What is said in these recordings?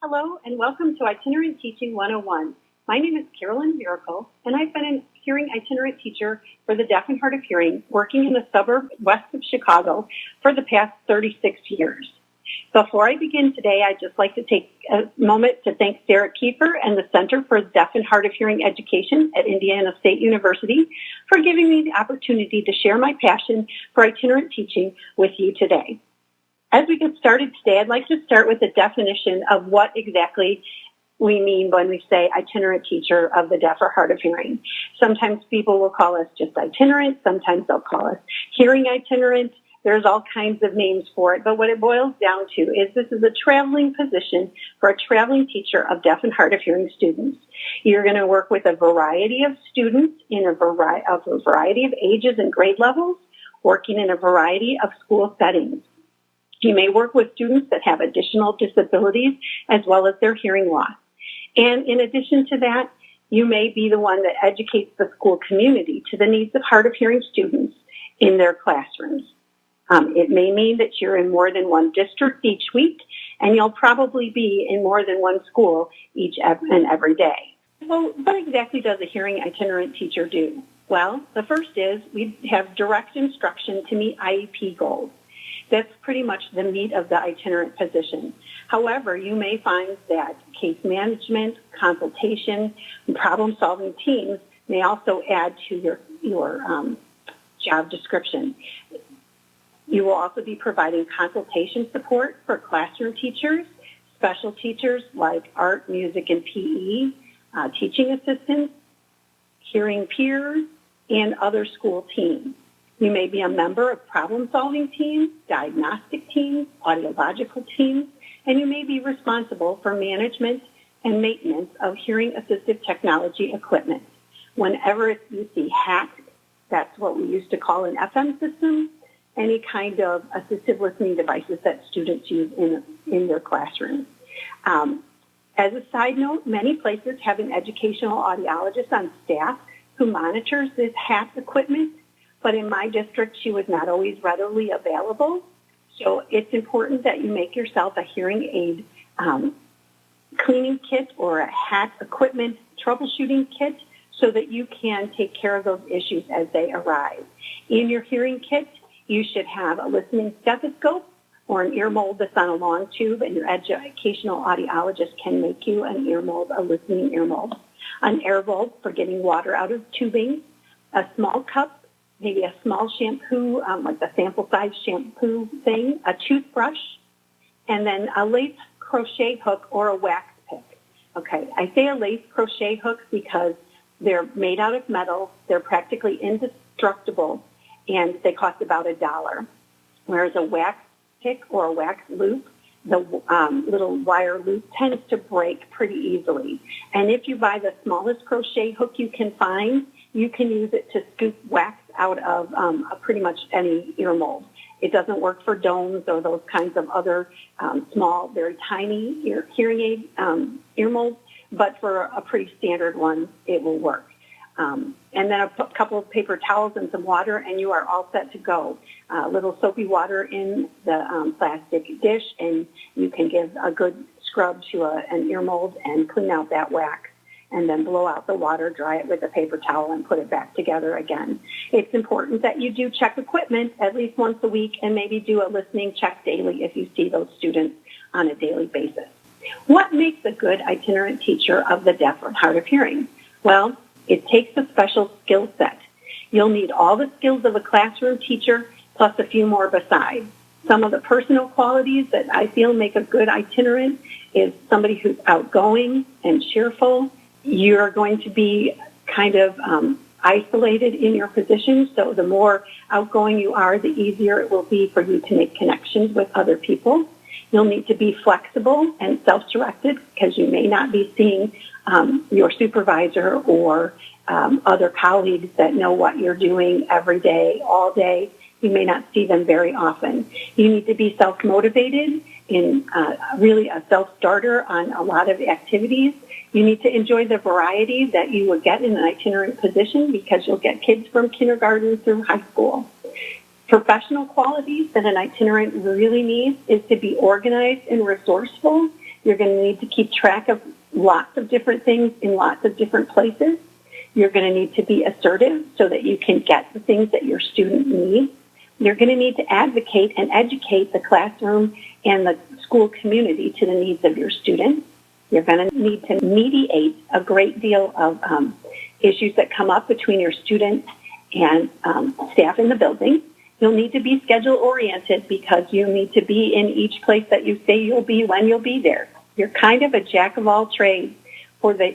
Hello, and welcome to Itinerant Teaching 101. My name is Carolyn, and I've been a hearing itinerant teacher for the deaf and hard of hearing, working in the suburb west of Chicago for the past 36 years. Before I begin today, I'd just like to take a moment to thank Sarah Kiefer and the Center for Deaf and Hard of Hearing Education at Indiana State University for giving me the opportunity to share my passion for itinerant teaching with you today. As we get started today, I'd like to start with a definition of what exactly we mean when we say itinerant teacher of the deaf or hard of hearing. Sometimes people will call us just itinerant. Sometimes they'll call us hearing itinerant. There's all kinds of names for it, but what it boils down to is this is a traveling position for a traveling teacher of deaf and hard of hearing students. You're going to work with a variety of students in a variety of ages and grade levels, working in a variety of school settings. You may work with students that have additional disabilities as well as their hearing loss. And in addition to that, you may be the one that educates the school community to the needs of hard of hearing students in their classrooms. It may mean that you're in more than one district each week, and you'll probably be in more than one school each and every day. So what exactly does a hearing itinerant teacher do? Well, the first is we have direct instruction to meet IEP goals. That's pretty much the meat of the itinerant position. However, you may find that case management, consultation, and problem-solving teams may also add to your job description. You will also be providing consultation support for classroom teachers, special teachers like art, music, and PE, teaching assistants, hearing peers, and other school teams. You may be a member of problem-solving teams, diagnostic teams, audiological teams, and you may be responsible for management and maintenance of hearing-assistive technology equipment. Whenever you see HAT, that's what we used to call an FM system, any kind of assistive listening devices that students use in their classrooms. As a side note, many places have an educational audiologist on staff who monitors this HAT equipment. But in my district, she was not always readily available. So it's important that you make yourself a hearing aid cleaning kit or a HAT equipment troubleshooting kit so that you can take care of those issues as they arise. In your hearing kit, you should have a listening stethoscope or an ear mold that's on a long tube, and your educational audiologist can make you an ear mold, a listening ear mold, an air bulb for getting water out of tubing, a small cup, maybe a small shampoo, like the sample size shampoo thing, a toothbrush, and then a lace crochet hook or a wax pick. Okay, I say a lace crochet hook because they're made out of metal, they're practically indestructible, and they cost about $1. Whereas a wax pick or a wax loop, the little wire loop tends to break pretty easily. And if you buy the smallest crochet hook you can find, you can use it to scoop wax out of pretty much any ear mold. It doesn't work for domes or those kinds of other small, very tiny hearing aid ear molds, but for a pretty standard one, it will work. And then a couple of paper towels and some water, and you are all set to go. A little soapy water in the plastic dish, and you can give a good scrub to an ear mold and clean out that wax, and then blow out the water, dry it with a paper towel, and put it back together again. It's important that you do check equipment at least once a week and maybe do a listening check daily if you see those students on a daily basis. What makes a good itinerant teacher of the deaf or hard of hearing? Well, it takes a special skill set. You'll need all the skills of a classroom teacher plus a few more besides. Some of the personal qualities that I feel make a good itinerant is somebody who's outgoing and cheerful. You're going to be kind of isolated in your position, so the more outgoing you are, the easier it will be for you to make connections with other people. You'll need to be flexible and self-directed because you may not be seeing your supervisor or other colleagues that know what you're doing every day, all day. You may not see them very often. You need to be self-motivated and really a self-starter on a lot of activities. You need to enjoy the variety that you would get in an itinerant position because you'll get kids from kindergarten through high school. Professional qualities that an itinerant really needs is to be organized and resourceful You're going to need to keep track of lots of different things in lots of different places. You're going to need to be assertive so that you can get the things that your student needs. You're going to need to advocate and educate the classroom and the school community to the needs of your students. You're going to need to mediate a great deal of issues that come up between your students and staff in the building. You'll need to be schedule-oriented because you need to be in each place that you say you'll be when you'll be there. You're kind of a jack of all trades for the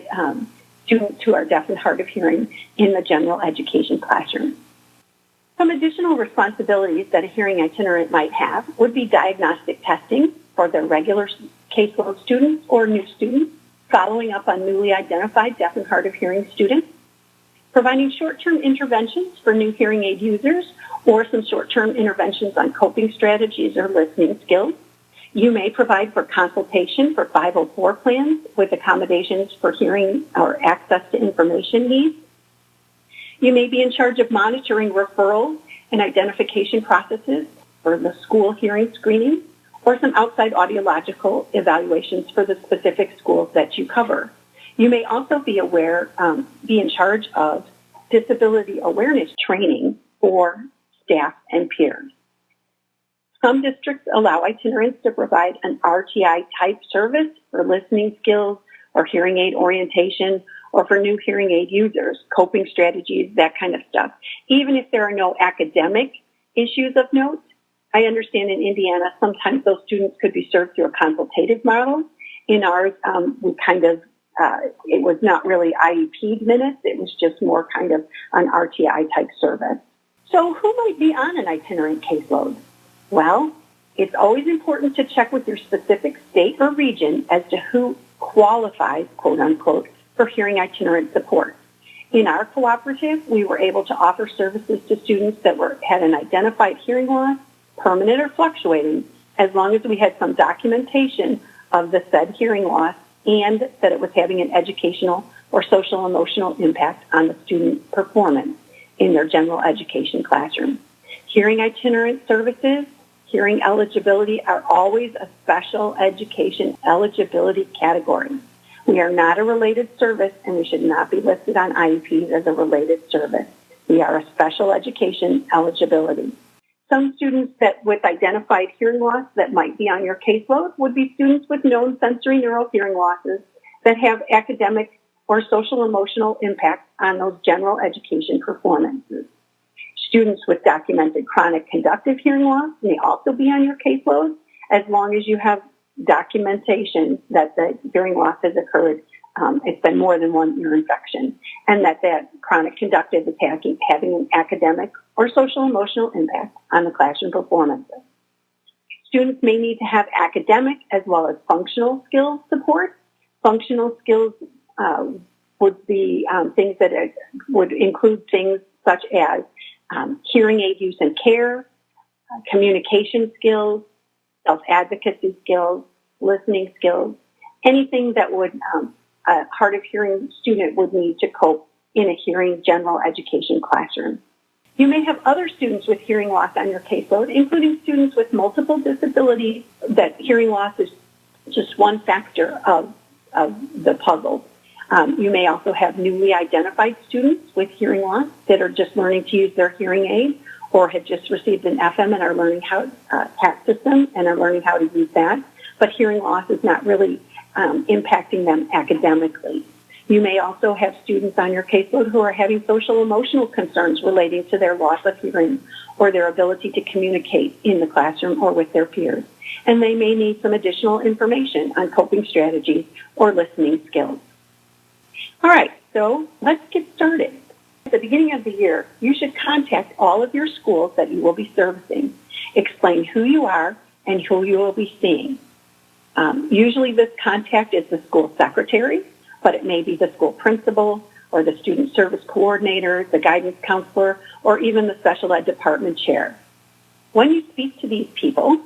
students who are deaf and hard of hearing in the general education classroom. Some additional responsibilities that a hearing itinerant might have would be diagnostic testing for their regular caseload students or new students, following up on newly identified deaf and hard of hearing students, providing short-term interventions for new hearing aid users or some short-term interventions on coping strategies or listening skills. You may provide for consultation for 504 plans with accommodations for hearing or access to information needs. You may be in charge of monitoring referrals and identification processes for the school hearing screening or some outside audiological evaluations for the specific schools that you cover. You may also be in charge of disability awareness training for staff and peers. Some districts allow itinerants to provide an RTI type service for listening skills or hearing aid orientation or for new hearing aid users, coping strategies, that kind of stuff. Even if there are no academic issues of note, I understand in Indiana sometimes those students could be served through a consultative model. In ours, it was not really IEP minutes, it was just more kind of an RTI type service. So who might be on an itinerant caseload? Well, it's always important to check with your specific state or region as to who qualifies, quote unquote, for hearing itinerant support. In our cooperative, we were able to offer services to students that had an identified hearing loss, permanent or fluctuating, as long as we had some documentation of the said hearing loss and that it was having an educational or social emotional impact on the student performance in their general education classroom. Hearing itinerant services, hearing eligibility are always a special education eligibility category. We are not a related service, and we should not be listed on IEPs as a related service. We are a special education eligibility. Some students with identified hearing loss that might be on your caseload would be students with known sensory neural hearing losses that have academic or social emotional impact on those general education performances. Students with documented chronic conductive hearing loss may also be on your caseload as long as you have documentation that the hearing loss has occurred. It's been more than one ear infection, and that chronic conductive is having an academic or social emotional impact on the classroom performances. Students may need to have academic as well as functional skills support. Functional skills would be things that would include things such as hearing aid use and care, communication skills, self-advocacy skills, listening skills, anything that would a hard of hearing student would need to cope in a hearing general education classroom. You may have other students with hearing loss on your caseload, including students with multiple disabilities that hearing loss is just one factor of the puzzle. You may also have newly identified students with hearing loss that are just learning to use their hearing aid or have just received an FM and are learning how TAC system and are learning how to use that, but hearing loss is not really impacting them academically. You may also have students on your caseload who are having social emotional concerns relating to their loss of hearing or their ability to communicate in the classroom or with their peers. And they may need some additional information on coping strategies or listening skills. All right, so let's get started. At the beginning of the year, you should contact all of your schools that you will be servicing. Explain who you are and who you will be seeing. Usually this contact is the school secretary, but it may be the school principal or the student service coordinator, the guidance counselor, or even the special ed department chair. When you speak to these people,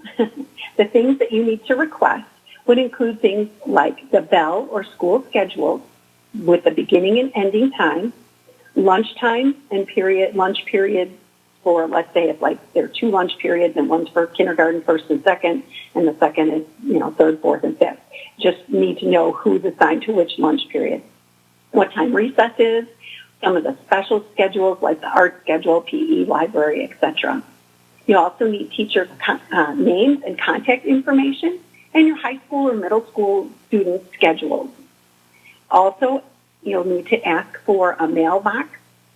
the things that you need to request would include things like the bell or school schedule with the beginning and ending time, lunchtime and lunch period for, let's say, it's like there are 2 lunch periods, and one's for kindergarten, first and second, and the second is, third, fourth, and fifth. Just need to know who's assigned to which lunch period, what time recess is, some of the special schedules like the art schedule, PE, library, etc. You also need teachers' names and contact information, and your high school or middle school students' schedules. Also, you'll need to ask for a mailbox,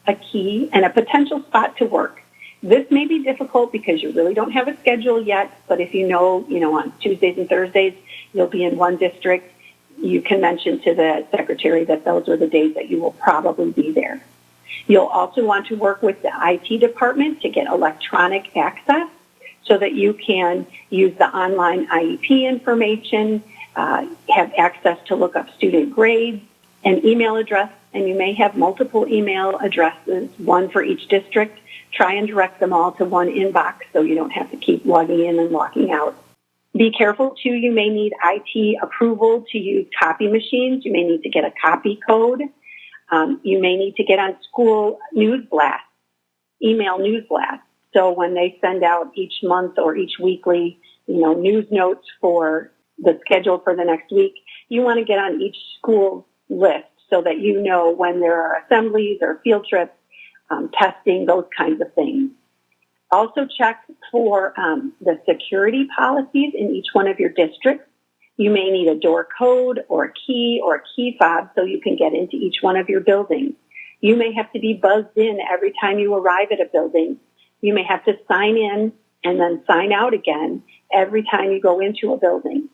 a key, and a potential spot to work. This may be difficult because you really don't have a schedule yet, but if you know, on Tuesdays and Thursdays you'll be in one district, you can mention to the secretary that those are the days that you will probably be there. You'll also want to work with the IT department to get electronic access so that you can use the online IEP information, have access to look up student grades, an email address, and you may have multiple email addresses, one for each district. Try and direct them all to one inbox so you don't have to keep logging in and logging out. Be careful, too. You may need IT approval to use copy machines. You may need to get a copy code. You may need to get on school news blasts, email news blasts. So when they send out each month or each weekly, news notes for the schedule for the next week, you want to get on each school's list so that you know when there are assemblies or field trips, testing, those kinds of things. Also check for the security policies in each one of your districts. You may need a door code or a key fob so you can get into each one of your buildings. You may have to be buzzed in every time you arrive at a building. You may have to sign in and then sign out again every time you go into a building.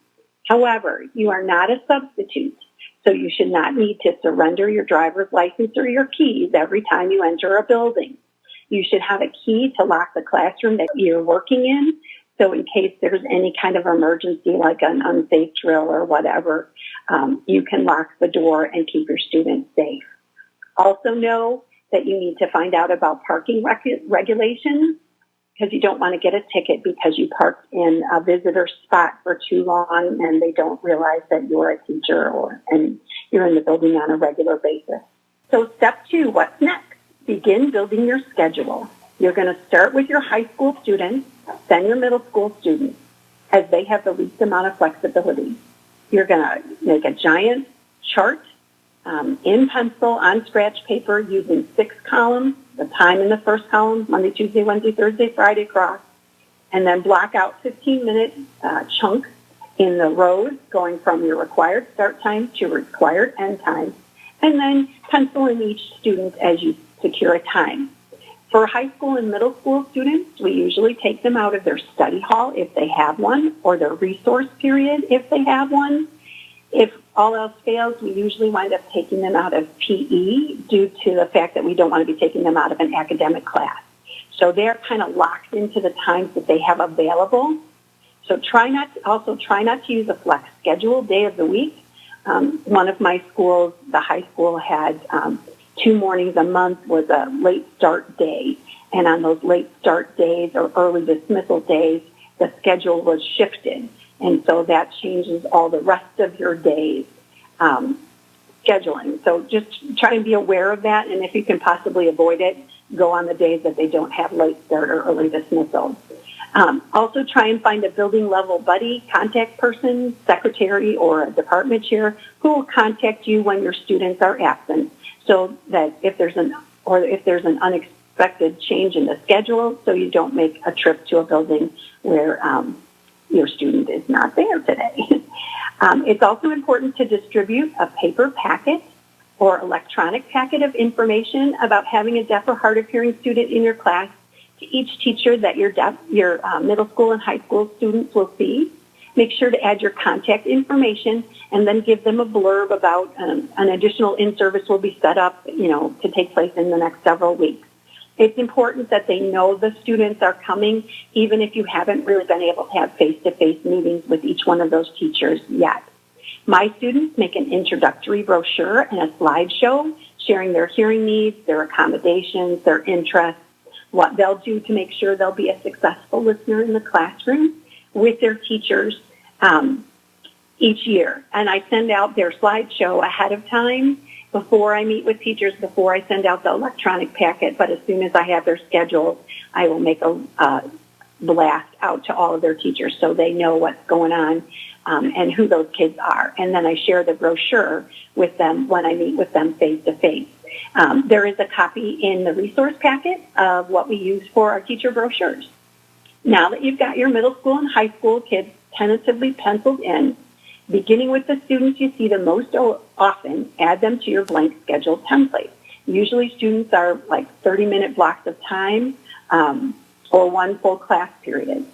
However, you are not a substitute, so you should not need to surrender your driver's license or your keys every time you enter a building. You should have a key to lock the classroom that you're working in, so in case there's any kind of emergency like an unsafe drill or whatever, you can lock the door and keep your students safe. Also know that you need to find out about parking regulations, because you don't want to get a ticket because you parked in a visitor spot for too long and they don't realize that you're a teacher and you're in the building on a regular basis. So step 2, what's next? Begin building your schedule. You're going to start with your high school students, then your middle school students, as they have the least amount of flexibility. You're going to make a giant chart in pencil on scratch paper using 6 columns, the time in the first column, Monday, Tuesday, Wednesday, Thursday, Friday across, and then block out 15-minute chunks in the rows going from your required start time to required end time, and then pencil in each student as you secure a time. For high school and middle school students, we usually take them out of their study hall if they have one, or their resource period if they have one. If all else fails, we usually wind up taking them out of PE due to the fact that we don't want to be taking them out of an academic class. So they're kind of locked into the times that they have available. So try not to use a flex schedule day of the week. One of my schools, the high school, had 2 mornings a month was a late start day. And on those late start days or early dismissal days, the schedule was shifted. And so that changes all the rest of your days scheduling. So just try and be aware of that. And if you can possibly avoid it, go on the days that they don't have late start or early dismissal. Also try and find a building level buddy, contact person, secretary, or a department chair who will contact you when your students are absent, so that if there's an unexpected change in the schedule, so you don't make a trip to a building where your student is not there today. It's also important to distribute a paper packet or electronic packet of information about having a deaf or hard of hearing student in your class to each teacher that your middle school and high school students will see. Make sure to add your contact information and then give them a blurb about an additional in-service will be set up, to take place in the next several weeks. It's important that they know the students are coming, even if you haven't really been able to have face-to-face meetings with each one of those teachers yet. My students make an introductory brochure and a slideshow sharing their hearing needs, their accommodations, their interests, what they'll do to make sure they'll be a successful listener in the classroom with their teachers each year. And I send out their slideshow ahead of time before I meet with teachers, before I send out the electronic packet, but as soon as I have their schedules, I will make a blast out to all of their teachers so they know what's going on and who those kids are. And then I share the brochure with them when I meet with them face-to-face. There is a copy in the resource packet of what we use for our teacher brochures. Now that you've got your middle school and high school kids tentatively penciled in, beginning with the students you see the most often, add them to your blank schedule template. Usually students are like 30-minute blocks of time or one full class period.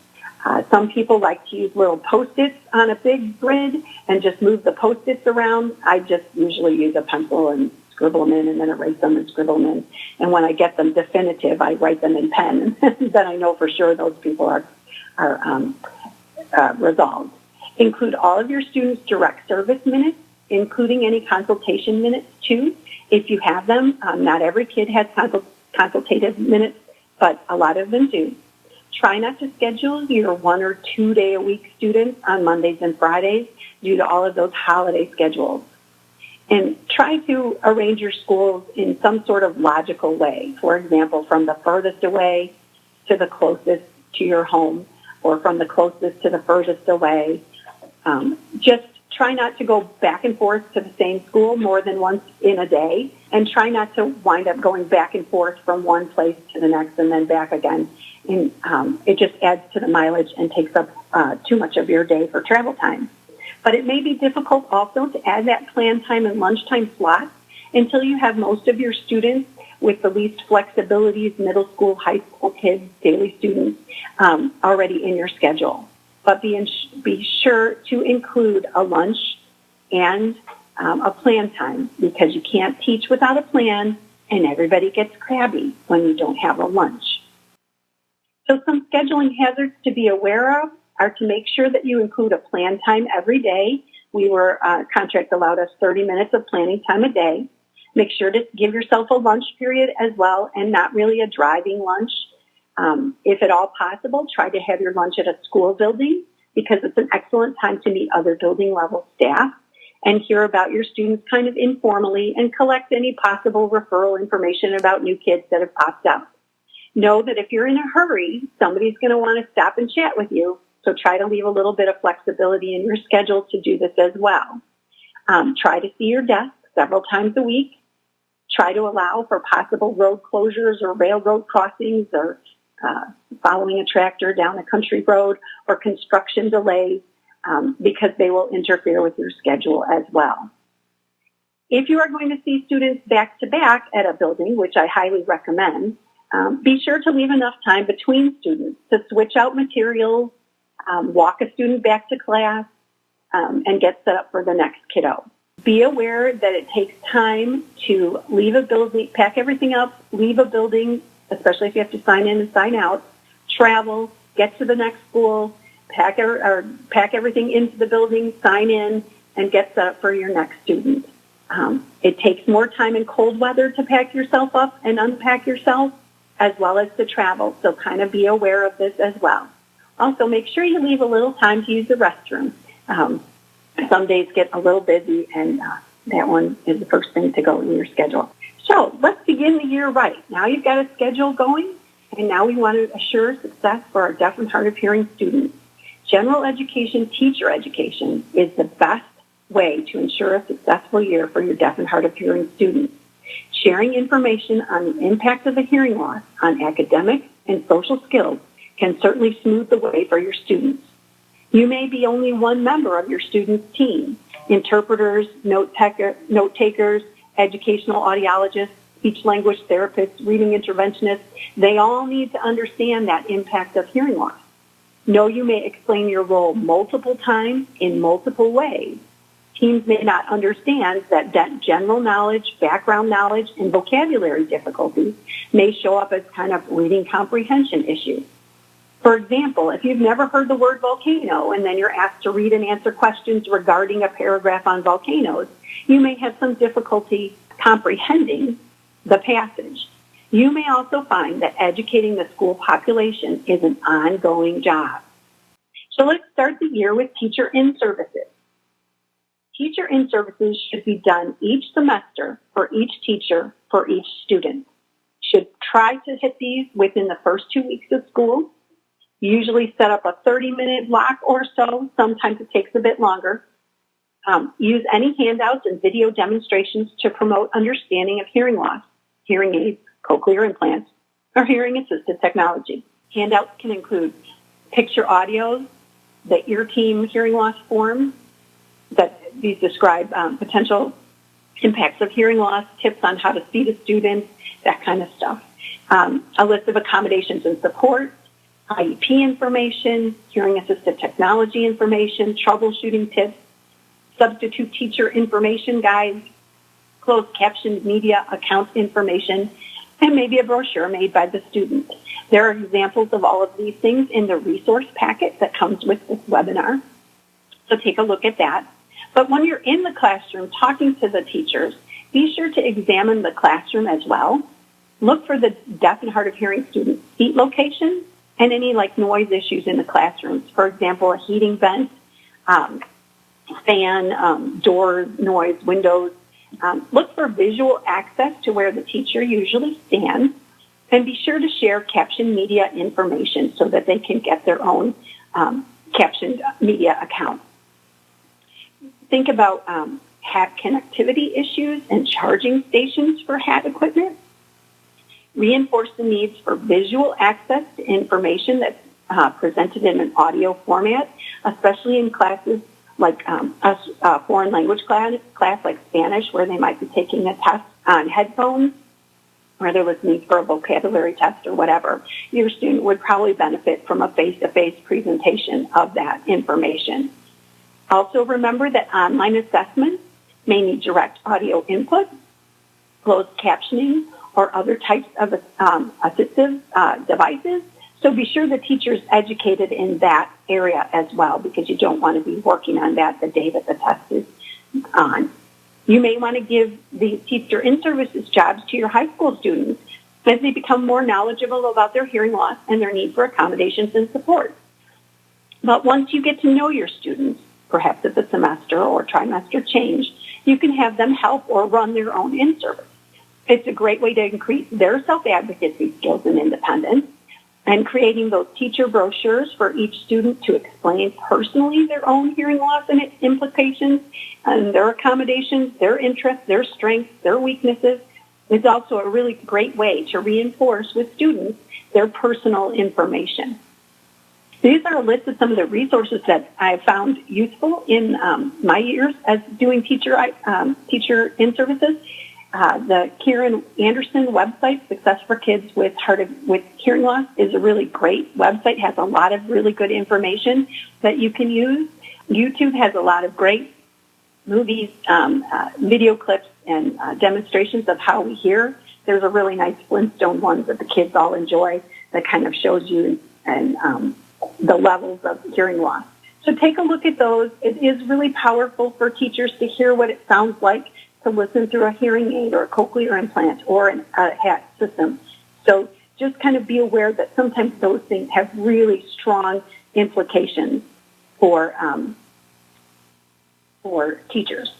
Some people like to use little Post-its on a big grid and just move the Post-its around. I just usually use a pencil and scribble them in and then erase them and scribble them in. And when I get them definitive, I write them in pen. Then I know for sure those people are resolved. Include all of your students' direct service minutes, including any consultation minutes too. If you have them, not every kid has consultative minutes, but a lot of them do. Try not to schedule your 1 or 2 day a week students on Mondays and Fridays due to all of those holiday schedules. And try to arrange your schools in some sort of logical way. For example, from the furthest away to the closest to your home, or from the closest to the furthest away. Just try not to go back and forth to the same school more than once in a day, and try not to wind up going back and forth from one place to the next and then back again. And it just adds to the mileage and takes up too much of your day for travel time. But it may be difficult also to add that plan time and lunchtime slots until you have most of your students with the least flexibilities, middle school, high school kids, daily students, already in your schedule. But be sure to include a lunch and a plan time, because you can't teach without a plan, and everybody gets crabby when you don't have a lunch. So some scheduling hazards to be aware of are to make sure that you include a plan time every day. Contract allowed us 30 minutes of planning time a day. Make sure to give yourself a lunch period as well, and not really a driving lunch. If at all possible, try to have your lunch at a school building, because it's an excellent time to meet other building level staff and hear about your students kind of informally and collect any possible referral information about new kids that have popped up. Know that if you're in a hurry, somebody's going to want to stop and chat with you, so try to leave a little bit of flexibility in your schedule to do this as well. Try to see your desk several times a week. Try to allow for possible road closures or railroad crossings, or following a tractor down a country road, or construction delays, because they will interfere with your schedule as well. If you are going to see students back to back at a building, which I highly recommend, be sure to leave enough time between students to switch out materials, walk a student back to class, and get set up for the next kiddo. Be aware that it takes time to leave a building, pack everything up, leave a building, especially if you have to sign in and sign out, travel, get to the next school, pack everything into the building, sign in, and get set up for your next student. It takes more time in cold weather to pack yourself up and unpack yourself, as well as to travel, so kind of be aware of this as well. Also, make sure you leave a little time to use the restroom. Some days get a little busy, and that one is the first thing to go in your schedule. So let's begin the year right. Now you've got a schedule going, and now we want to assure success for our deaf and hard of hearing students. General education, teacher education is the best way to ensure a successful year for your deaf and hard of hearing students. Sharing information on the impact of the hearing loss on academic and social skills can certainly smooth the way for your students. You may be only one member of your student's team. Interpreters, note takers, educational audiologists, speech language therapists, reading interventionists, they all need to understand that impact of hearing loss. Know you may explain your role multiple times in multiple ways. Teams may not understand that general knowledge, background knowledge, and vocabulary difficulties may show up as kind of reading comprehension issues. For example, if you've never heard the word volcano and then you're asked to read and answer questions regarding a paragraph on volcanoes, you may have some difficulty comprehending the passage. You may also find that educating the school population is an ongoing job. So let's start the year with teacher in-services. Teacher in-services should be done each semester for each teacher for each student. Should try to hit these within the first 2 weeks of school. Usually set up a 30-minute block or so. Sometimes it takes a bit longer. Use any handouts and video demonstrations to promote understanding of hearing loss, hearing aids, cochlear implants, or hearing-assisted technology. Handouts can include picture audios, the ear team hearing loss form, that these describe potential impacts of hearing loss, tips on how to see the students, that kind of stuff. A list of accommodations and support, IEP information, hearing-assisted technology information, troubleshooting tips, substitute teacher information guides, closed captioned media account information, and maybe a brochure made by the student. There are examples of all of these things in the resource packet that comes with this webinar, so take a look at that. But when you're in the classroom talking to the teachers, be sure to examine the classroom as well. Look for the deaf and hard of hearing student seat location and any noise issues in the classrooms. For example, a heating vent, fan, door noise, windows. Look for visual access to where the teacher usually stands, and be sure to share captioned media information so that they can get their own captioned media account. Think about HAT connectivity issues and charging stations for HAT equipment. Reinforce the needs for visual access to information that's presented in an audio format, especially in classes like a foreign language class like Spanish, where they might be taking a test on headphones, or they're listening for a vocabulary test or whatever. Your student would probably benefit from a face-to-face presentation of that information. Also remember that online assessments may need direct audio input, closed captioning, or other types of assistive devices. So be sure the teacher's educated in that area as well, because you don't want to be working on that the day that the test is on. You may want to give the teacher in-services jobs to your high school students as they become more knowledgeable about their hearing loss and their need for accommodations and support. But once you get to know your students, perhaps at the semester or trimester change, you can have them help or run their own in-service. It's a great way to increase their self-advocacy skills and independence, and creating those teacher brochures for each student to explain personally their own hearing loss and its implications and their accommodations, their interests, their strengths, their weaknesses is also a really great way to reinforce with students their personal information. These are a list of some of the resources that I have found useful in my years as doing teacher in-services. The Karen Anderson website, Success for Kids with Hearing Loss, is a really great website. Has a lot of really good information that you can use. YouTube has a lot of great movies, video clips, and demonstrations of how we hear. There's a really nice Flintstone one that the kids all enjoy that kind of shows you and the levels of hearing loss. So take a look at those. It is really powerful for teachers to hear what it sounds like to listen through a hearing aid or a cochlear implant or a HAT system. So just kind of be aware that sometimes those things have really strong implications for teachers.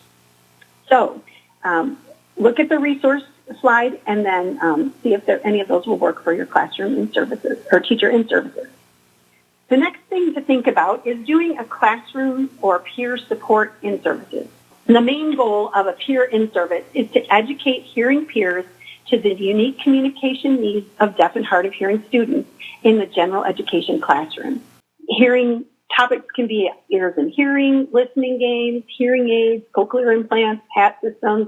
So look at the resource slide and then see if any of those will work for your classroom in-services or teacher in-services. The next thing to think about is doing a classroom or peer support in-services. The main goal of a peer in-service is to educate hearing peers to the unique communication needs of deaf and hard of hearing students in the general education classroom. Hearing topics can be ears and hearing, listening games, hearing aids, cochlear implants, HAT systems,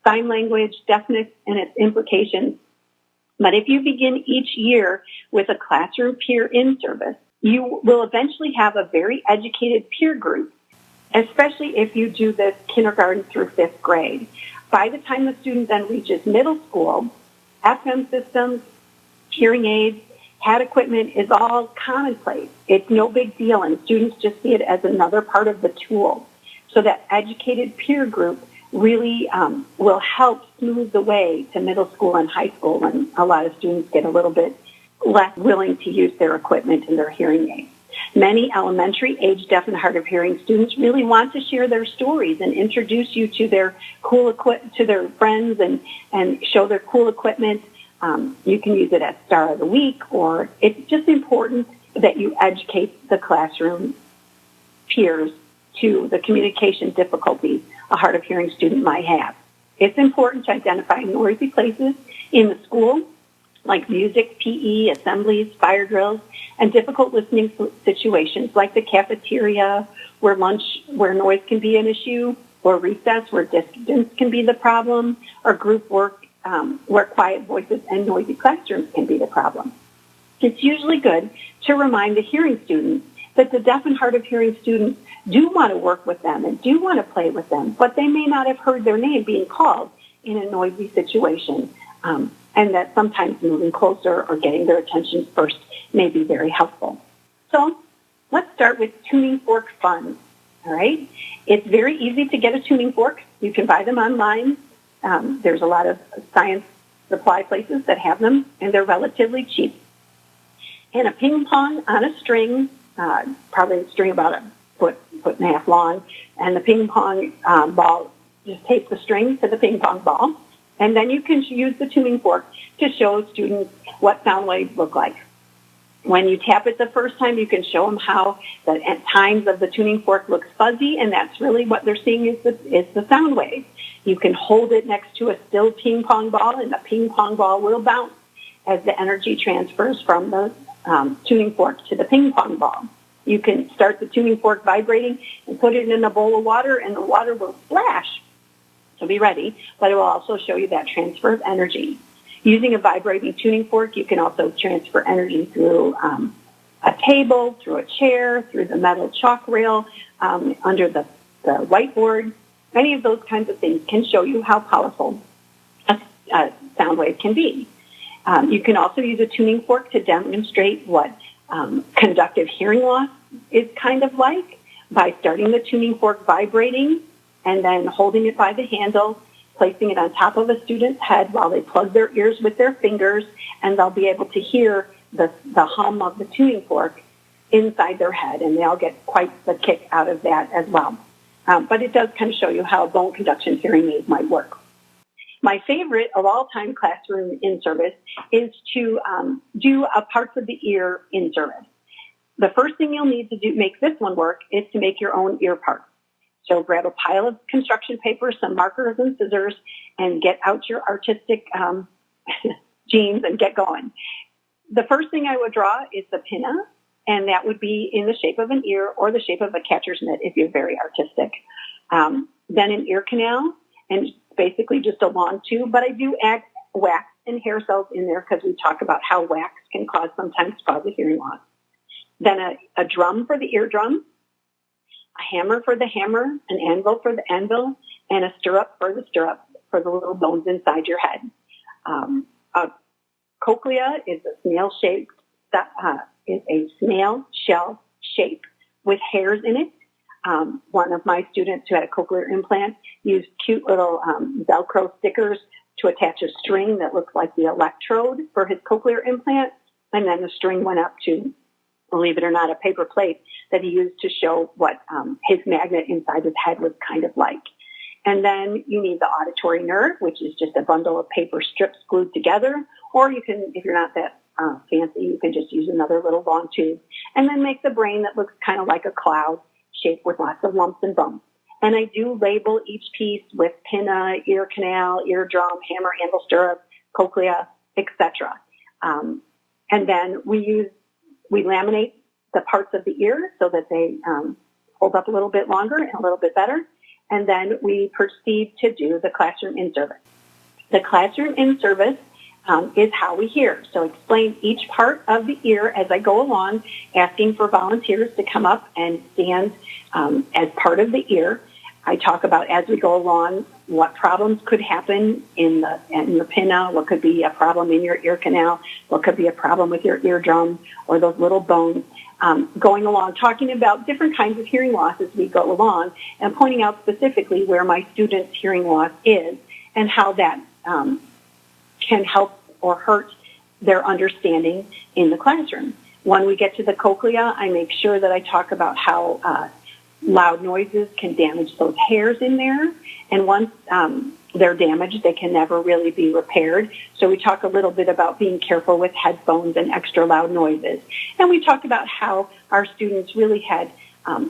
sign language, deafness, and its implications. But if you begin each year with a classroom peer in-service, you will eventually have a very educated peer group, especially if you do this kindergarten through 5th grade. By the time the student then reaches middle school, FM systems, hearing aids, HAT equipment is all commonplace. It's no big deal, and students just see it as another part of the tool. So that educated peer group really will help smooth the way to middle school and high school when a lot of students get a little bit less willing to use their equipment and their hearing aids. Many elementary age deaf and hard of hearing students really want to share their stories and introduce you to their to their friends and show their cool equipment. You can use it as Star of the Week, or it's just important that you educate the classroom peers to the communication difficulties a hard of hearing student might have. It's important to identify noisy places in the school, like music, PE, assemblies, fire drills, and difficult listening situations like the cafeteria, where noise can be an issue, or recess, where distance can be the problem, or group work, where quiet voices and noisy classrooms can be the problem. It's usually good to remind the hearing students that the deaf and hard of hearing students do want to work with them and do want to play with them, but they may not have heard their name being called in a noisy situation, and that sometimes moving closer or getting their attention first may be very helpful. So let's start with tuning fork fun, all right? It's very easy to get a tuning fork. You can buy them online. There's a lot of science supply places that have them, and they're relatively cheap. And a ping pong on a string, probably a string about a foot and a half long, and the ping pong ball, just tape the string to the ping pong ball, and then you can use the tuning fork to show students what sound waves look like. When you tap it the first time, you can show them how the times of the tuning fork looks fuzzy, and that's really what they're seeing is the sound wave. You can hold it next to a still ping pong ball, and the ping pong ball will bounce as the energy transfers from the tuning fork to the ping pong ball. You can start the tuning fork vibrating and put it in a bowl of water, and the water will splash. So be ready, but it will also show you that transfer of energy. Using a vibrating tuning fork, you can also transfer energy through a table, through a chair, through the metal chalk rail, under the whiteboard. Any of those kinds of things can show you how powerful a sound wave can be. You can also use a tuning fork to demonstrate what conductive hearing loss is kind of like by starting the tuning fork vibrating and then holding it by the handle, placing it on top of a student's head while they plug their ears with their fingers, and they'll be able to hear the hum of the tuning fork inside their head, and they'll get quite the kick out of that as well. But it does kind of show you how a bone conduction hearing aid might work. My favorite of all time classroom in-service is to do a parts of the ear in-service. The first thing you'll need to do make this one work is to make your own ear parts. So grab a pile of construction paper, some markers and scissors, and get out your artistic genes and get going. The first thing I would draw is the pinna, and that would be in the shape of an ear or the shape of a catcher's mitt if you're very artistic. Then an ear canal, and basically just a long tube, but I do add wax and hair cells in there because we talk about how wax can sometimes cause a hearing loss. Then a drum for the eardrum, a hammer for the hammer, an anvil for the anvil, and a stirrup for the little bones inside your head. A cochlea is a snail shell shape with hairs in it. One of my students who had a cochlear implant used cute little Velcro stickers to attach a string that looked like the electrode for his cochlear implant, and then the string went up to, believe it or not, a paper plate that he used to show what his magnet inside his head was kind of like. And then you need the auditory nerve, which is just a bundle of paper strips glued together, or you can, if you're not that fancy, you can just use another little long tube, and then make the brain that looks kind of like a cloud shape with lots of lumps and bumps. And I do label each piece with pinna, ear canal, eardrum, hammer, anvil, stirrup, cochlea, etc. And then we laminate the parts of the ear so that they hold up a little bit longer and a little bit better. And then we proceed to do the classroom in-service. The classroom in-service is how we hear. So explain each part of the ear as I go along, asking for volunteers to come up and stand as part of the ear. I talk about, as we go along, what problems could happen in your pinna, what could be a problem in your ear canal, what could be a problem with your eardrum or those little bones. Going along, talking about different kinds of hearing loss as we go along, and pointing out specifically where my student's hearing loss is and how that can help or hurt their understanding in the classroom. When we get to the cochlea, I make sure that I talk about how loud noises can damage those hairs in there. And once they're damaged, they can never really be repaired. So we talk a little bit about being careful with headphones and extra loud noises. And we talk about how our students really had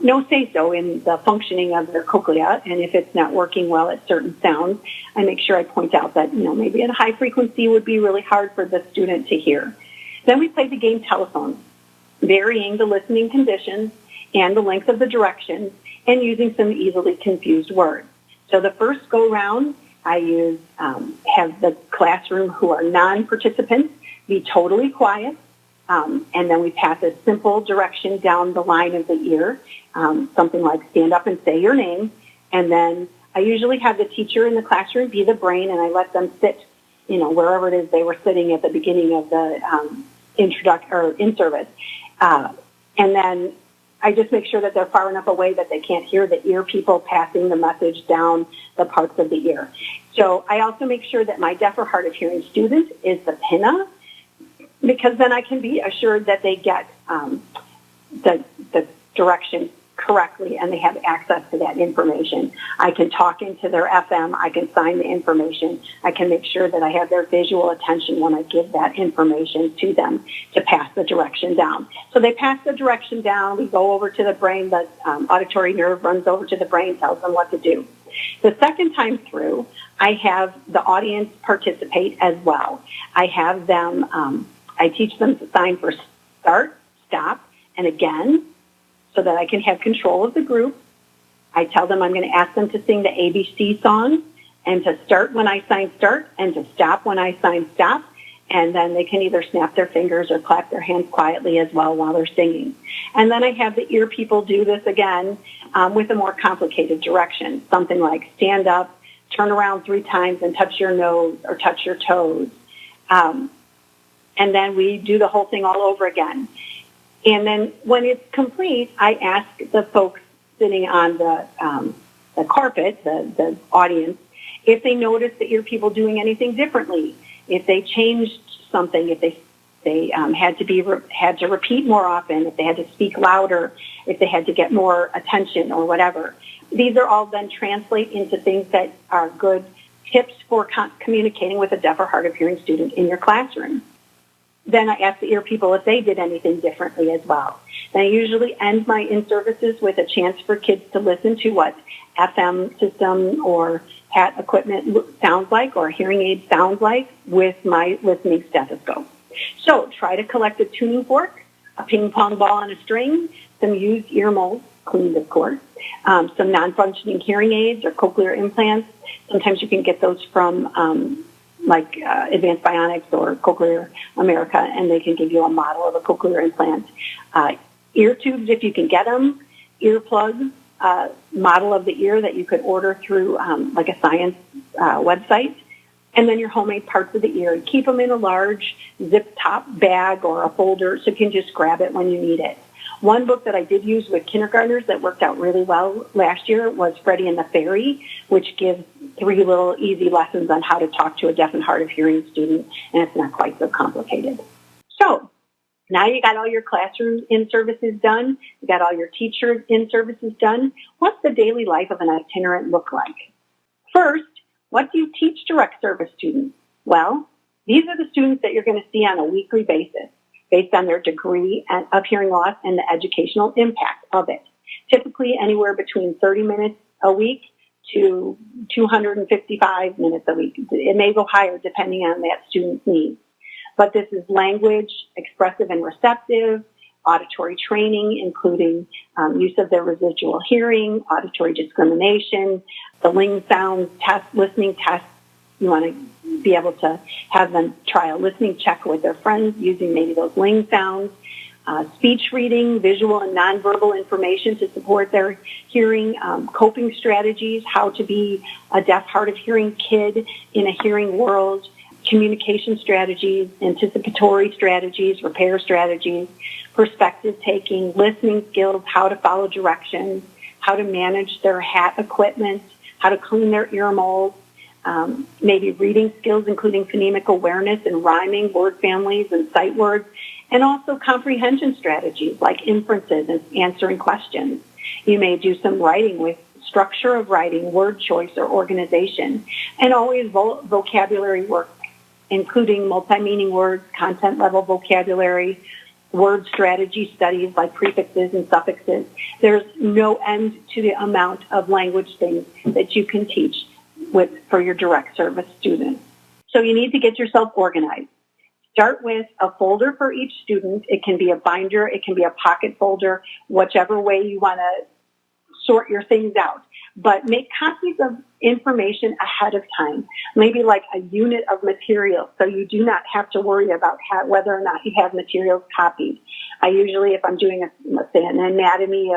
no say-so in the functioning of their cochlea, and if it's not working well at certain sounds, I make sure I point out that, maybe at a high frequency would be really hard for the student to hear. Then we play the game telephone, varying the listening conditions and the length of the directions and using some easily confused words. So the first go-round, I have the classroom who are non-participants be totally quiet. And then we pass a simple direction down the line of the ear, something like stand up and say your name. And then I usually have the teacher in the classroom be the brain, and I let them sit, wherever it is they were sitting at the beginning of the in-service. And then I just make sure that they're far enough away that they can't hear the ear people passing the message down the parts of the ear. So I also make sure that my deaf or hard of hearing student is the pinna, because then I can be assured that they get the direction correctly and they have access to that information. I can talk into their FM. I can sign the information. I can make sure that I have their visual attention when I give that information to them to pass the direction down. So they pass the direction down. We go over to the brain. The auditory nerve runs over to the brain, tells them what to do. The second time through, I have the audience participate as well. I have them... I teach them to sign for start, stop, and again, so that I can have control of the group. I tell them I'm going to ask them to sing the ABC song, and to start when I sign start, and to stop when I sign stop, and then they can either snap their fingers or clap their hands quietly as well while they're singing. And then I have the ear people do this again with a more complicated direction, something like stand up, turn around 3 times, and touch your nose or touch your toes. And then we do the whole thing all over again. And then when it's complete, I ask the folks sitting on the carpet, the audience, if they notice the ear people doing anything differently, if they changed something, if they had to repeat more often, if they had to speak louder, if they had to get more attention or whatever. These are all then translate into things that are good tips for communicating with a deaf or hard of hearing student in your classroom. Then I ask the ear people if they did anything differently as well. And I usually end my in-services with a chance for kids to listen to what FM system or hat equipment sounds like or hearing aid sounds like with my listening stethoscope. So try to collect a tuning fork, a ping pong ball on a string, some used ear molds, cleaned of course, some non-functioning hearing aids or cochlear implants. Sometimes you can get those from Advanced Bionics or Cochlear America, and they can give you a model of a cochlear implant. Ear tubes, if you can get them, earplugs, model of the ear that you could order through a science website, and then your homemade parts of the ear. Keep them in a large zip-top bag or a folder so you can just grab it when you need it. One book that I did use with kindergartners that worked out really well last year was Freddie and the Fairy, which gives 3 little easy lessons on how to talk to a deaf and hard of hearing student, and it's not quite so complicated. So now you got all your classroom in-services done. You got all your teacher in-services done. What's the daily life of an itinerant look like? First, what do you teach direct service students? Well, these are the students that you're going to see on a weekly basis, based on their degree of hearing loss and the educational impact of it. Typically anywhere between 30 minutes a week to 255 minutes a week. It may go higher depending on that student's needs. But this is language, expressive and receptive, auditory training, including use of their residual hearing, auditory discrimination, the ling sounds test, listening tests. You want to be able to have them try a listening check with their friends using maybe those ling sounds, speech reading, visual and nonverbal information to support their hearing, coping strategies, how to be a deaf, hard of hearing kid in a hearing world, communication strategies, anticipatory strategies, repair strategies, perspective taking, listening skills, how to follow directions, how to manage their hat equipment, how to clean their ear molds, maybe reading skills, including phonemic awareness and rhyming, word families and sight words, And also comprehension strategies like inferences and answering questions. You may do some writing with structure of writing, word choice, or organization, and always vocabulary work, including multi-meaning words, content-level vocabulary, word strategy studies like prefixes and suffixes. There's no end to the amount of language things that you can teach for your direct service students. So you need to get yourself organized. Start with a folder for each student. It can be a binder, it can be a pocket folder, whichever way you want to sort your things out. But make copies of information ahead of time, maybe like a unit of material, so you do not have to worry about whether or not you have materials copied. I usually, if I'm doing, let's say, an anatomy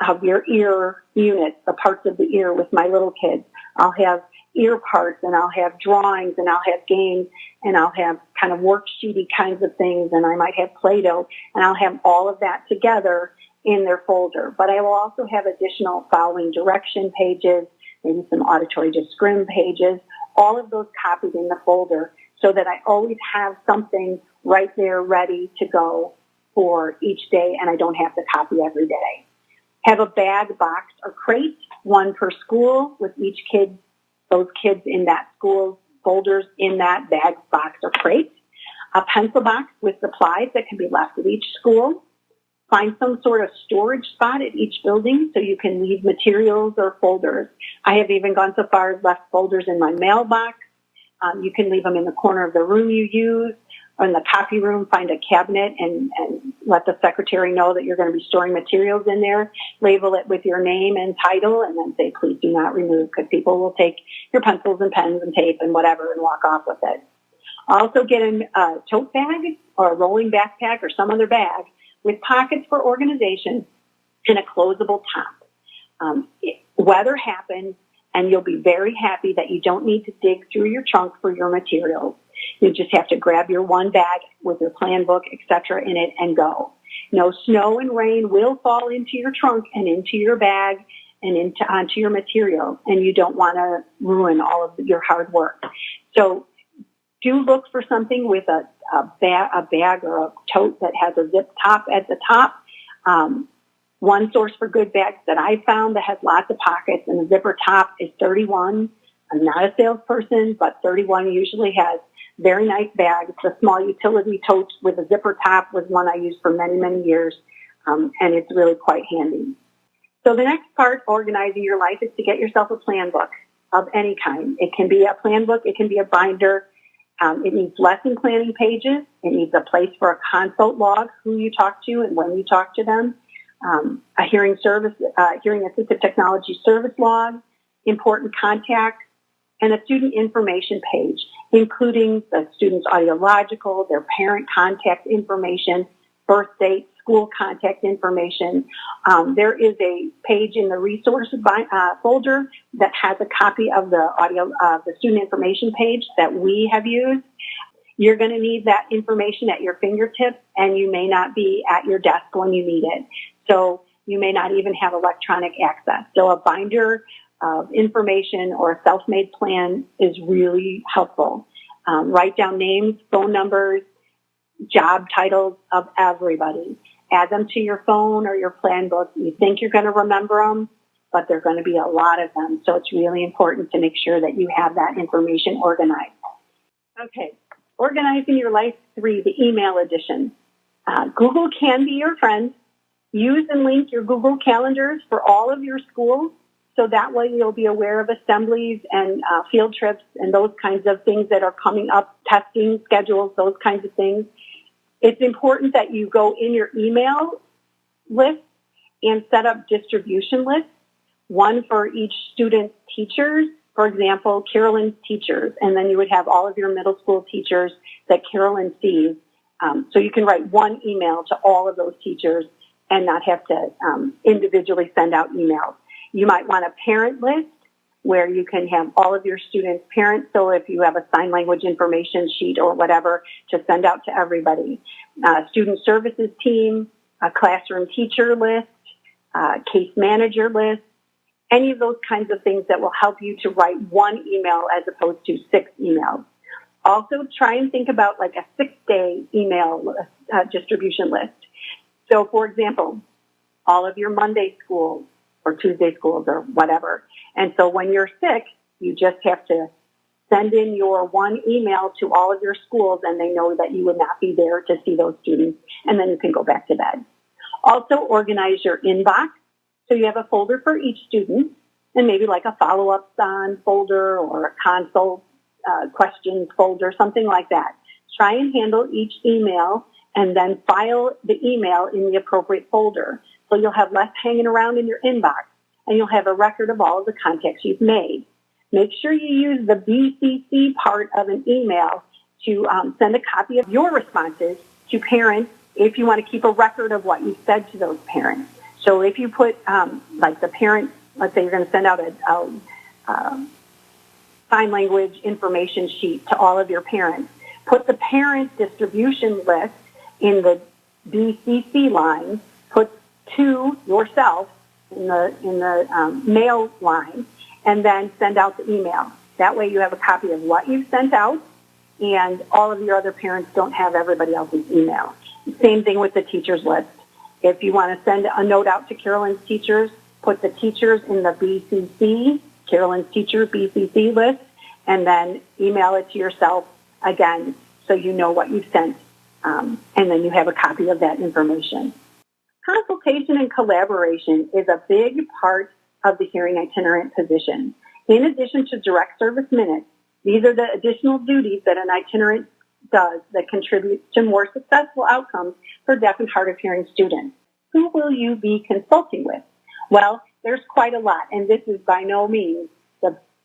of your ear unit, the parts of the ear with my little kids, I'll have ear parts, and I'll have drawings, and I'll have games, and I'll have kind of worksheety kinds of things, and I might have Play-Doh, and I'll have all of that together in their folder. But I will also have additional following direction pages, maybe some auditory to scrim pages, all of those copied in the folder so that I always have something right there ready to go for each day, and I don't have to copy every day. Have a bag, box, or crate, one per school, with each kid, those kids in that school folders in that bag, box, or crate. A pencil box with supplies that can be left at each school. Find some sort of storage spot at each building so you can leave materials or folders. I have even gone so far as left folders in my mailbox. You can leave them in the corner of the room you use, or in the copy room, find a cabinet and let the secretary know that you're going to be storing materials in there. Label it with your name and title, and then say, please do not remove, because people will take your pencils and pens and tape and whatever and walk off with it. Also get a tote bag or a rolling backpack or some other bag with pockets for organization and a closable top. Weather happens, and you'll be very happy that you don't need to dig through your trunk for your materials. You just have to grab your one bag with your plan book, etc., in it and go. No, snow and rain will fall into your trunk and into your bag and onto your materials, and you don't want to ruin all of your hard work. So do look for something with a bag or a tote that has a zip top at the top. One source for good bags that I found that has lots of pockets and a zipper top is 31. I'm not a salesperson, but 31 usually has very nice bags. The small utility tote with a zipper top was one I used for many, many years, and it's really quite handy. So the next part, organizing your life, is to get yourself a plan book of any kind. It can be a plan book. It can be a binder. It needs lesson planning pages. It needs a place for a consult log, who you talk to and when you talk to them. A hearing assistive technology service log, important contacts, and a student information page, including the student's audiological, their parent contact information, birth date, school contact information. There is a page in the resources folder that has a copy of the student information page that we have used. You're going to need that information at your fingertips, and you may not be at your desk when you need it. So you may not even have electronic access. So a binder of information or a self-made plan is really helpful. Write down names, phone numbers, job titles of everybody. Add them to your phone or your plan book. You think you're going to remember them, but there are going to be a lot of them. So it's really important to make sure that you have that information organized. Okay, organizing your life 3, the email edition. Google can be your friend. Use and link your Google calendars for all of your schools, so that way you'll be aware of assemblies and field trips and those kinds of things that are coming up, testing schedules, those kinds of things. It's important that you go in your email list and set up distribution lists, one for each student's teachers, for example, Carolyn's teachers, and then you would have all of your middle school teachers that Carolyn sees. So you can write one email to all of those teachers and not have to individually send out emails. You might want a parent list where you can have all of your students' parents. So if you have a sign language information sheet or whatever, to send out to everybody. Student services team, a classroom teacher list, case manager list, any of those kinds of things that will help you to write one email as opposed to 6 emails. Also, try and think about like a 6-day email distribution list. So, for example, all of your Monday schools or Tuesday schools or whatever. And so when you're sick, you just have to send in your one email to all of your schools, and they know that you would not be there to see those students, and then you can go back to bed. Also, organize your inbox. So you have a folder for each student, and maybe like a follow-ups on folder or a consult questions folder, something like that. Try and handle each email and then file the email in the appropriate folder. So you'll have less hanging around in your inbox, and you'll have a record of all of the contacts you've made. Make sure you use the BCC part of an email to send a copy of your responses to parents if you want to keep a record of what you said to those parents. So if you put, like the parent, let's say you're going to send out a sign language information sheet to all of your parents, put the parent distribution list in the BCC line, put to yourself in the mail line, and then send out the email. That way you have a copy of what you've sent out, and all of your other parents don't have everybody else's email. Same thing with the teachers list. If you want to send a note out to Carolyn's teachers, put the teachers in the BCC, Carolyn's teacher BCC list, and then email it to yourself again so you know what you've sent, and then you have a copy of that information. Consultation and collaboration is a big part of the hearing itinerant position. In addition to direct service minutes, these are the additional duties that an itinerant does that contribute to more successful outcomes for deaf and hard of hearing students. Who will you be consulting with? Well, there's quite a lot, and this is by no means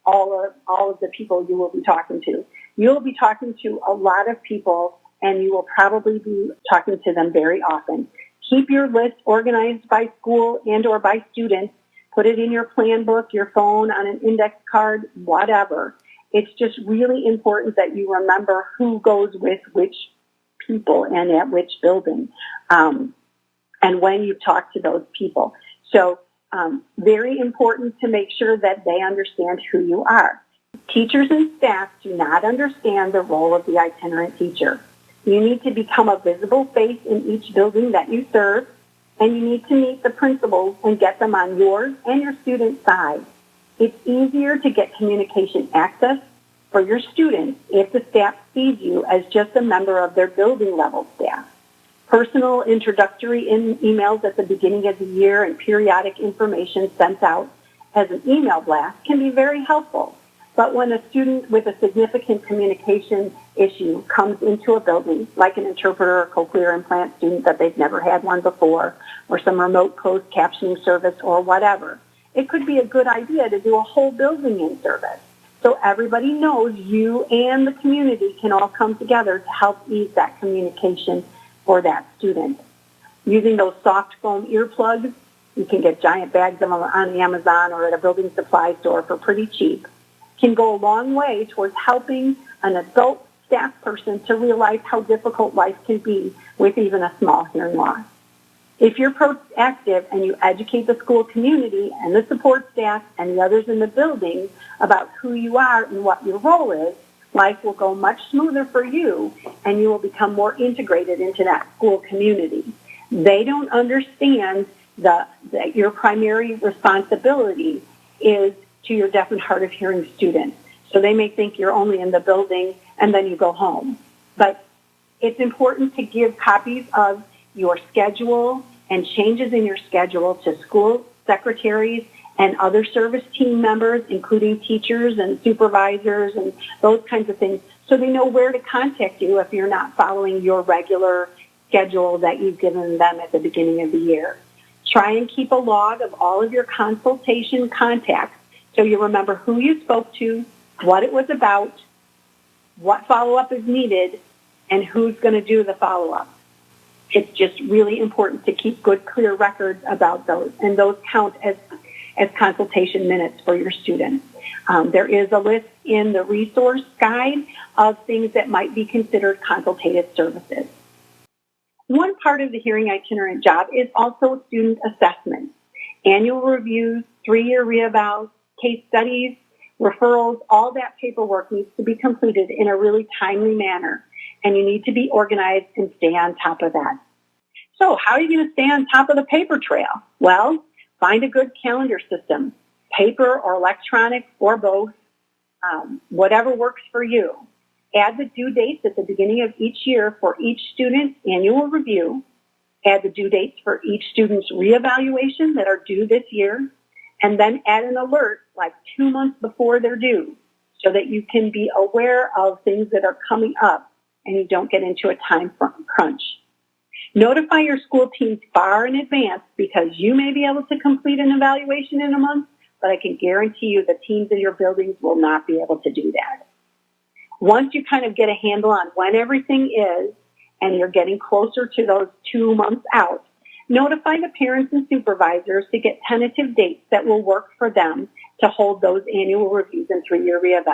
all of the people you will be talking to. You will be talking to a lot of people, and you will probably be talking to them very often. Keep your list organized by school and or by students. Put it in your plan book, your phone, on an index card, whatever. It's just really important that you remember who goes with which people and at which building, and when you talk to those people. So very important to make sure that they understand who you are. Teachers and staff do not understand the role of the itinerant teacher. You need to become a visible face in each building that you serve, and you need to meet the principals and get them on yours and your students' side. It's easier to get communication access for your students if the staff sees you as just a member of their building level staff. Personal introductory emails at the beginning of the year and periodic information sent out as an email blast can be very helpful. But when a student with a significant communication issue comes into a building, like an interpreter or cochlear implant student that they've never had one before, or some remote closed captioning service or whatever, it could be a good idea to do a whole building in service. So everybody knows you and the community can all come together to help ease that communication for that student. Using those soft foam earplugs, you can get giant bags of them on Amazon or at a building supply store for pretty cheap, can go a long way towards helping an adult staff person to realize how difficult life can be with even a small hearing loss. If you're proactive and you educate the school community and the support staff and the others in the building about who you are and what your role is, life will go much smoother for you, and you will become more integrated into that school community. They don't understand that your primary responsibility is to your deaf and hard of hearing students. So they may think you're only in the building and then you go home. But it's important to give copies of your schedule and changes in your schedule to school secretaries and other service team members, including teachers and supervisors and those kinds of things, so they know where to contact you if you're not following your regular schedule that you've given them at the beginning of the year. Try and keep a log of all of your consultation contacts so you remember who you spoke to, what it was about, what follow-up is needed, and who's going to do the follow-up. It's just really important to keep good, clear records about those, and those count as consultation minutes for your students. There is a list in the resource guide of things that might be considered consultative services. One part of the hearing itinerant job is also student assessment. Annual reviews, 3-year reevals, case studies, referrals, all that paperwork needs to be completed in a really timely manner, and you need to be organized and stay on top of that. So how are you going to stay on top of the paper trail? Well, find a good calendar system, paper or electronic or both, whatever works for you. Add the due dates at the beginning of each year for each student's annual review. Add the due dates for each student's reevaluation that are due this year. And then add an alert like 2 months before they're due so that you can be aware of things that are coming up and you don't get into a time crunch. Notify your school teams far in advance because you may be able to complete an evaluation in a month, but I can guarantee you the teams in your buildings will not be able to do that. Once you kind of get a handle on when everything is and you're getting closer to those 2 months out, notify the parents and supervisors to get tentative dates that will work for them to hold those annual reviews and 3-year reeval.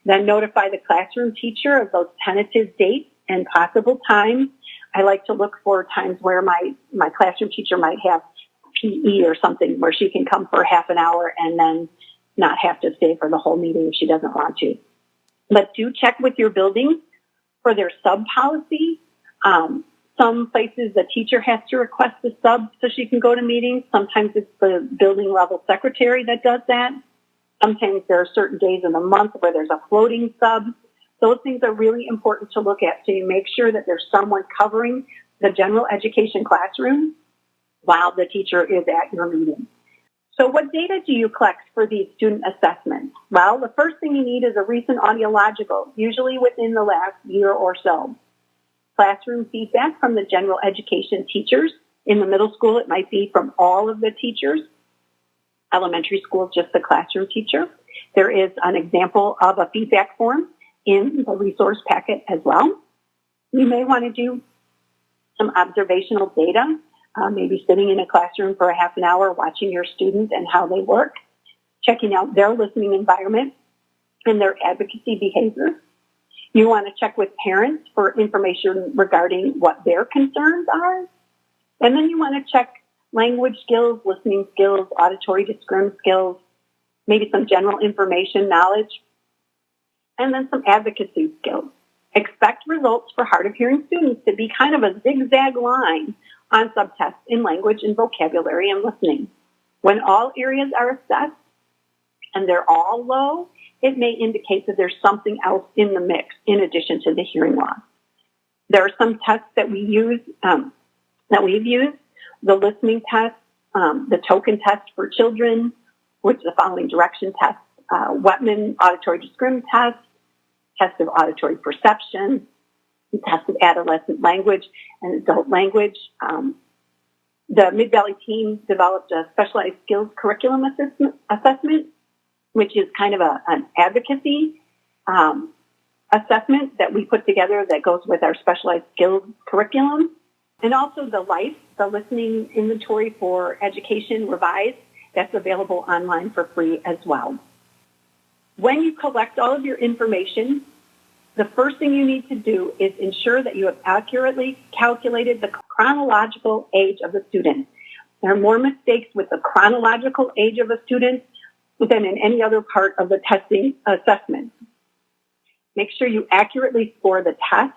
Then notify the classroom teacher of those tentative dates and possible times. I like to look for times where my classroom teacher might have PE or something where she can come for half an hour and then not have to stay for the whole meeting if she doesn't want to. But do check with your buildings for their sub policy. Some places the teacher has to request a sub so she can go to meetings. Sometimes it's the building level secretary that does that. Sometimes there are certain days in the month where there's a floating sub. Those things are really important to look at so you make sure that there's someone covering the general education classroom while the teacher is at your meeting. So what data do you collect for these student assessments? Well, the first thing you need is a recent audiological, usually within the last year or so. Classroom feedback from the general education teachers. In the middle school, it might be from all of the teachers. Elementary school, just the classroom teacher. There is an example of a feedback form in the resource packet as well. You may want to do some observational data, maybe sitting in a classroom for a half an hour, watching your students and how they work, checking out their listening environment and their advocacy behavior. You want to check with parents for information regarding what their concerns are. And then you want to check language skills, listening skills, auditory to scrim skills, maybe some general information knowledge, and then some advocacy skills. Expect results for hard of hearing students to be kind of a zigzag line on subtests in language and vocabulary and listening. When all areas are assessed and they're all low, it may indicate that there's something else in the mix in addition to the hearing loss. There are some tests that we've used, the listening test, the token test for children, which is the following direction test, Wetman auditory to scrim test, test of auditory perception, test of adolescent language and adult language. The Mid-Valley team developed a specialized skills curriculum assessment, which is kind of an advocacy assessment that we put together that goes with our specialized skills curriculum. And also the listening inventory for education revised, that's available online for free as well. When you collect all of your information, the first thing you need to do is ensure that you have accurately calculated the chronological age of the student. There are more mistakes with the chronological age of a student than in any other part of the testing assessment. Make sure you accurately score the test,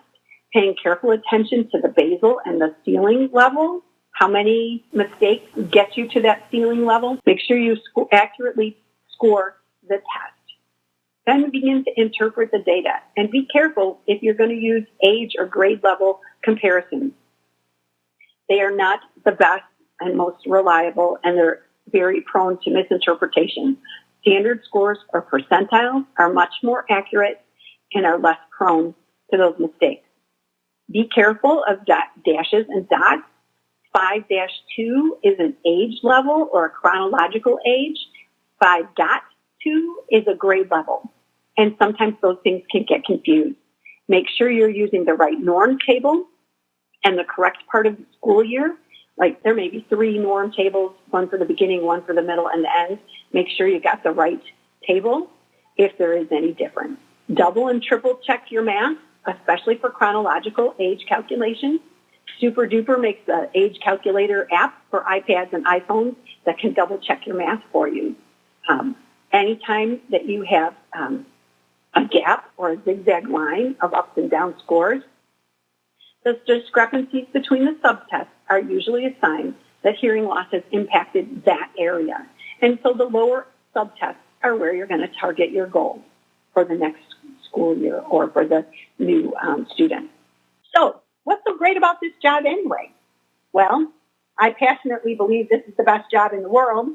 paying careful attention to the basal and the ceiling level. How many mistakes get you to that ceiling level? Make sure you accurately score the test. Then begin to interpret the data and be careful if you're going to use age or grade level comparisons. They are not the best and most reliable, and they're very prone to misinterpretation. Standard scores or percentiles are much more accurate and are less prone to those mistakes. Be careful of dashes and dots. 5-2 is an age level or a chronological age. 5.2 is a grade level. And sometimes those things can get confused. Make sure you're using the right norm table and the correct part of the school year. Like there may be 3 norm tables, one for the beginning, one for the middle, and the end. Make sure you got the right table if there is any difference. Double and triple check your math, especially for chronological age calculation. Super Duper makes the age calculator app for iPads and iPhones that can double check your math for you. Anytime that you have a gap or a zigzag line of ups and down scores, the discrepancies between the subtests are usually a sign that hearing loss has impacted that area. And so the lower subtests are where you're going to target your goals for the next school year or for the new student. So what's so great about this job anyway? Well, I passionately believe this is the best job in the world.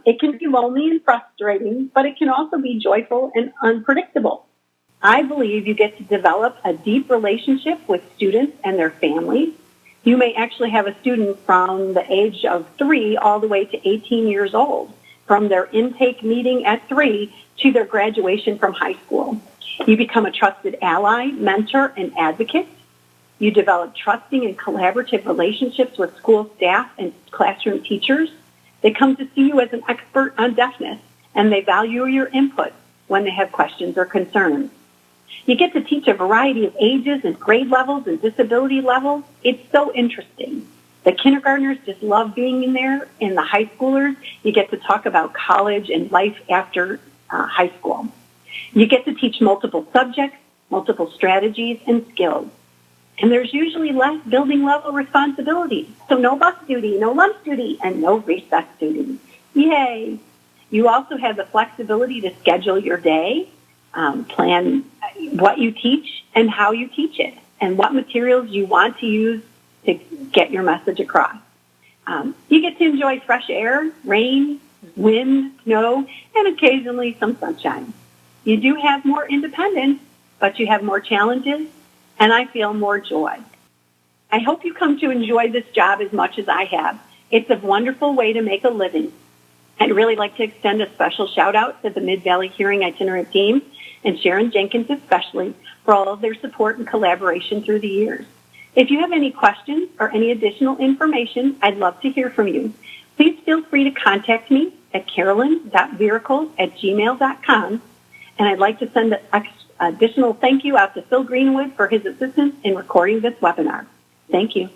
It can be lonely and frustrating, but it can also be joyful and unpredictable. I believe you get to develop a deep relationship with students and their families. You may actually have a student from the age of 3 all the way to 18 years old, from their intake meeting at 3 to their graduation from high school. You become a trusted ally, mentor, and advocate. You develop trusting and collaborative relationships with school staff and classroom teachers. They come to see you as an expert on deafness, and they value your input when they have questions or concerns. You get to teach a variety of ages and grade levels and disability levels. It's so interesting. The kindergartners just love being in there, and the high schoolers, you get to talk about college and life after high school. You get to teach multiple subjects, multiple strategies, and skills. And there's usually less building level responsibilities. So no bus duty, no lunch duty, and no recess duty. Yay! You also have the flexibility to schedule your day, plan what you teach and how you teach it, and what materials you want to use to get your message across. You get to enjoy fresh air, rain, wind, snow, and occasionally some sunshine. You do have more independence, but you have more challenges, and I feel more joy. I hope you come to enjoy this job as much as I have. It's a wonderful way to make a living. I'd really like to extend a special shout out to the Mid-Valley Hearing Itinerant team and Sharon Jenkins especially for all of their support and collaboration through the years. If you have any questions or any additional information, I'd love to hear from you. Please feel free to contact me at carolyn.viracles@gmail.com, and I'd like to send an additional thank you out to Phil Greenwood for his assistance in recording this webinar. Thank you.